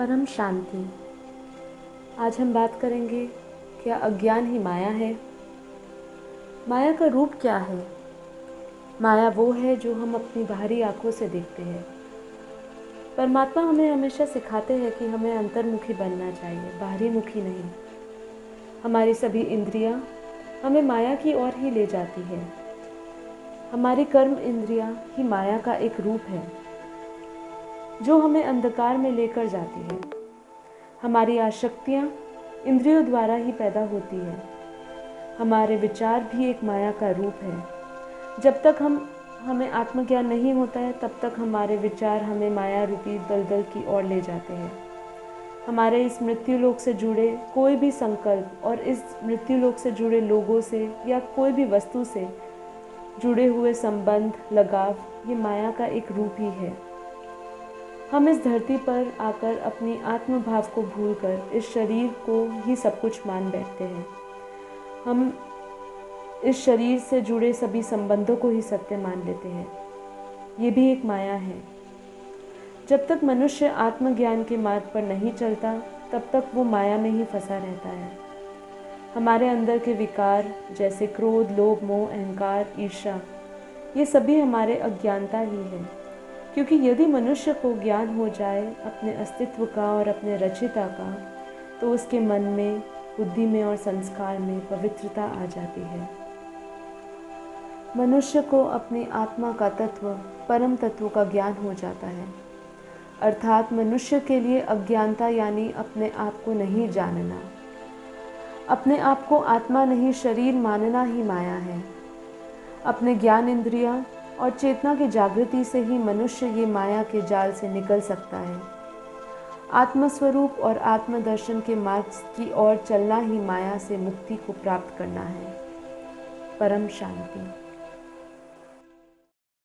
परम शांति। आज हम बात करेंगे, क्या अज्ञान ही माया है? माया का रूप क्या है? माया वो है जो हम अपनी बाहरी आंखों से देखते हैं। परमात्मा हमें हमेशा सिखाते हैं कि हमें अंतर्मुखी बनना चाहिए, बाहरी मुखी नहीं। हमारी सभी इंद्रियां हमें माया की ओर ही ले जाती है। हमारी कर्म इंद्रियां ही माया का एक रूप है जो हमें अंधकार में लेकर जाती है। हमारी आसक्तियाँ इंद्रियों द्वारा ही पैदा होती है। हमारे विचार भी एक माया का रूप है। जब तक हमें आत्मज्ञान नहीं होता है, तब तक हमारे विचार हमें माया रूपी दलदल की ओर ले जाते हैं। हमारे इस मृत्यु लोक से जुड़े कोई भी संकल्प और इस मृत्यु लोक से जुड़े लोगों से या कोई भी वस्तु से जुड़े हुए संबंध, लगाव, ये माया का एक रूप ही है। हम इस धरती पर आकर अपनी आत्मभाव को भूलकर इस शरीर को ही सब कुछ मान बैठते हैं। हम इस शरीर से जुड़े सभी संबंधों को ही सत्य मान लेते हैं। ये भी एक माया है। जब तक मनुष्य आत्मज्ञान के मार्ग पर नहीं चलता, तब तक वो माया में ही फंसा रहता है। हमारे अंदर के विकार जैसे क्रोध, लोभ, मोह, अहंकार, ईर्ष्या, ये सभी हमारे अज्ञानता ही है। क्योंकि यदि मनुष्य को ज्ञान हो जाए अपने अस्तित्व का और अपने रचिता का, तो उसके मन में, बुद्धि में और संस्कार में पवित्रता आ जाती है। मनुष्य को अपनी आत्मा का तत्व, परम तत्व का ज्ञान हो जाता है। अर्थात मनुष्य के लिए अज्ञानता यानी अपने आप को नहीं जानना, अपने आप को आत्मा नहीं शरीर मानना ही माया है। अपने ज्ञान इंद्रियां और चेतना की जागृति से ही मनुष्य ये माया के जाल से निकल सकता है। आत्मस्वरूप और आत्मदर्शन के मार्ग की ओर चलना ही माया से मुक्ति को प्राप्त करना है। परम शांति।